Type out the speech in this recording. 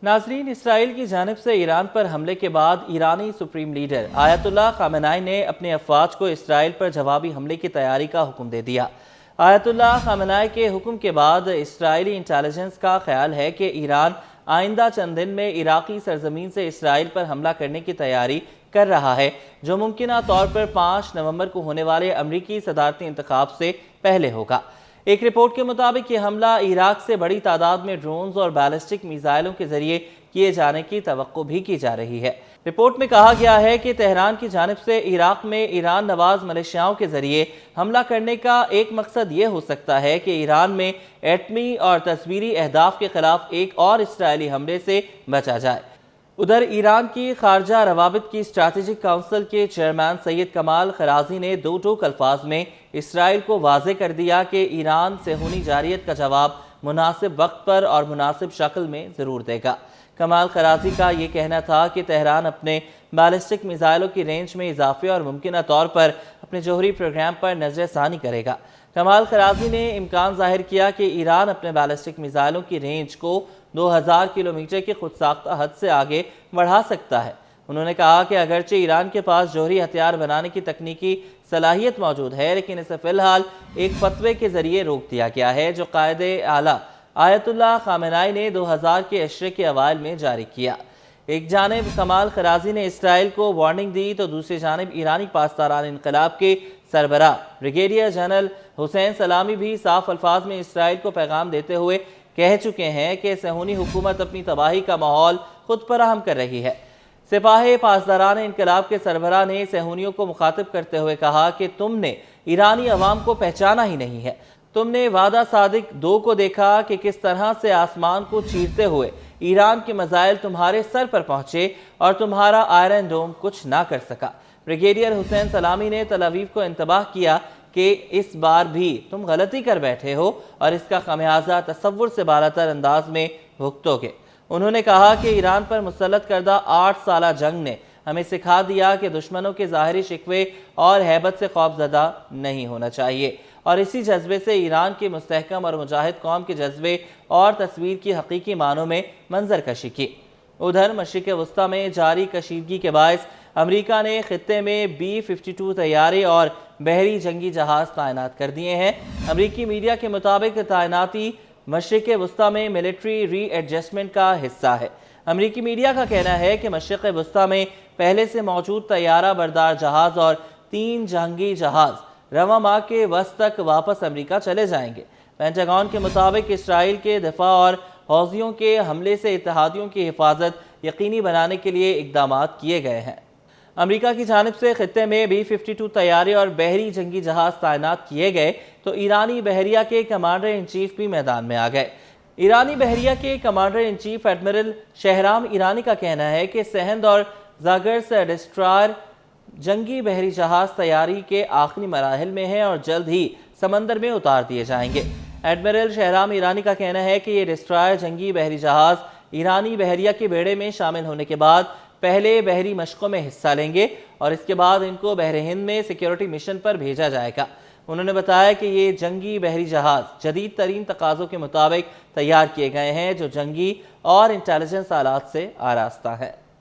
नाज़रीन, इसराइल की जानिब से ईरान पर हमले के बाद ईरानी सुप्रीम लीडर आयतुल्लाह खामेनेई ने अपने अफवाज को इसराइल पर जवाबी हमले की तैयारी का हुक्म दे दिया। आयतुल्लाह खामेनेई के हुक्म के बाद इसराइली इंटेलिजेंस का ख्याल है कि ईरान आइंदा चंद दिन में इराकी सरजमीन से इसराइल पर हमला करने की तैयारी कर रहा है, जो मुमकिना तौर पर 5 नवंबर को होने वाले अमरीकी सदारती इंतखाब से पहले होगा। एक रिपोर्ट के मुताबिक ये हमला इराक से बड़ी तादाद में ड्रोन्स और बैलिस्टिक मिसाइलों के जरिए किए जाने की तवक्को भी की जा रही है। रिपोर्ट में कहा गया है कि तेहरान की जानिब से इराक में ईरान नवाज मलेशियाओं के जरिए हमला करने का एक मकसद ये हो सकता है कि ईरान में एटमी और तस्वीरी अहदाफ के खिलाफ एक और इसराइली हमले से बचा जाए। उधर ईरान की खारजा रवाबित की स्ट्रैटेजिक काउंसिल के चेयरमैन सैयद कमाल खराजी ने दो टोक अल्फाज में इसराइल को वाज़े कर दिया कि ईरान सेहूनी जारियत का जवाब मुनासिब वक्त पर और मुनासिब शक्ल में ज़रूर देगा। कमाल खराजी का ये कहना था कि तेहरान अपने बैलिस्टिक मिसाइलों की रेंज में इजाफे और मुमकिन तौर पर अपने जौहरी प्रोग्राम पर नजरसानी करेगा। कमाल खराजी ने इम्कान जाहिर किया कि ईरान अपने बैलिस्टिक मिसाइलों की रेंज को 2000 किलोमीटर की खुद साख्ता हद से आगे बढ़ा सकता है। उन्होंने कहा कि अगरचे ईरान के पास जौहरी हथियार बनाने की तकनीकी सलाहियत मौजूद है, लेकिन इसे फ़िलहाल एक फतवे के ज़रिए रोक दिया गया है, जो कायदे आला आयतुल्लाह खामेनेई ने 2000 के अशरे के अवाइल में जारी किया। एक जानिब कमाल खराजी ने इसराइल को वार्निंग दी तो दूसरी जानिब ईरानी पासदारान इनकलाब के सरबराह ब्रिगेडियर जनरल हुसैन सलामी भी साफ अल्फाज में इसराइल को पैगाम देते हुए कह चुके हैं कि सेहूनी हुकूमत अपनी तबाही का माहौल खुद फराहम कर रही है। सिपाही पासदारान इनकलाब के सरबराह ने सेहूनियों को मुखातिब करते हुए कहा कि तुमने ईरानी अवाम को पहचाना ही नहीं है। तुमने वादा सादिक 2 को देखा कि किस तरह से आसमान को चीरते हुए ईरान के मिसाइल तुम्हारे सर पर पहुंचे और तुम्हारा आयरन डोम कुछ ना कर सका। ब्रिगेडियर हुसैन सलामी ने तल अवीव को इंतबाह किया कि इस बार भी तुम गलती कर बैठे हो और इसका खमियाजा तसव्वुर से बालातर अंदाज में भुगतोगे। उन्होंने कहा कि ईरान पर मुसल्लत करदा 8 साला जंग ने हमें सिखा दिया कि दुश्मनों के ज़ाहिरी शिकवे और हैबत से खौफज़दा नहीं होना चाहिए, और इसी जज्बे से ईरान की मुस्तहकम और मुजाहिद कौम के जज्बे और तस्वीर की हकीकी मानों में मंजर कशी की। उधर मशरिक़ वस्ता में जारी कशीदगी के बायस अमरीका ने खित्ते में B-52 तैयारे और बहरी जंगी जहाज़ तैनात कर दिए हैं। अमरीकी मीडिया के मुताबिक तैनाती मशरिक़ वस्ता में मिलिट्री री एडजस्टमेंट का हिस्सा है। अमरीकी मीडिया का कहना है कि मशरिक़ वस्ता में पहले से मौजूद तैयारा बरदार जहाज़ और 3 जंगी जहाज़ रवां माह के वस्त तक वापस अमरीका चले जाएंगे। पेंटागन के मुताबिक इसराइल के दिफा और हौजियों के हमले से इत्तेहादियों की हिफाजत यकीनी बनाने के लिए इकदाम किए गए हैं। अमरीका की जानिब से खित्ते में B-52 तैयारे और बहरी जंगी जहाज़ तैनात किए गए तो ईरानी बहरिया के कमांडर इन चीफ भी मैदान में आ गए। ईरानी बहरिया के commander in chief admiral Shahram Irani का कहना है कि सहंद और जागर्स डिस्ट्रॉयर जंगी बहरी जहाज़ तैयारी के आखिरी मराहिल में है और जल्द ही समंदर में उतार दिए जाएंगे। एडमिरल शहराम ईरानी का कहना है कि ये डिस्ट्रॉयर जंगी बहरी जहाज़ ईरानी बहरिया के बेड़े में शामिल होने के बाद पहले बहरी मशकों में हिस्सा लेंगे और इसके बाद इनको बहर हिंद में सिक्योरिटी मिशन पर भेजा जाएगा। उन्होंने बताया कि ये जंगी बहरी जहाज़ जदीद तरीन तकाज़ों के मुताबिक तैयार किए गए हैं, जो जंगी और इंटेलिजेंस आलात से आरास्ता है।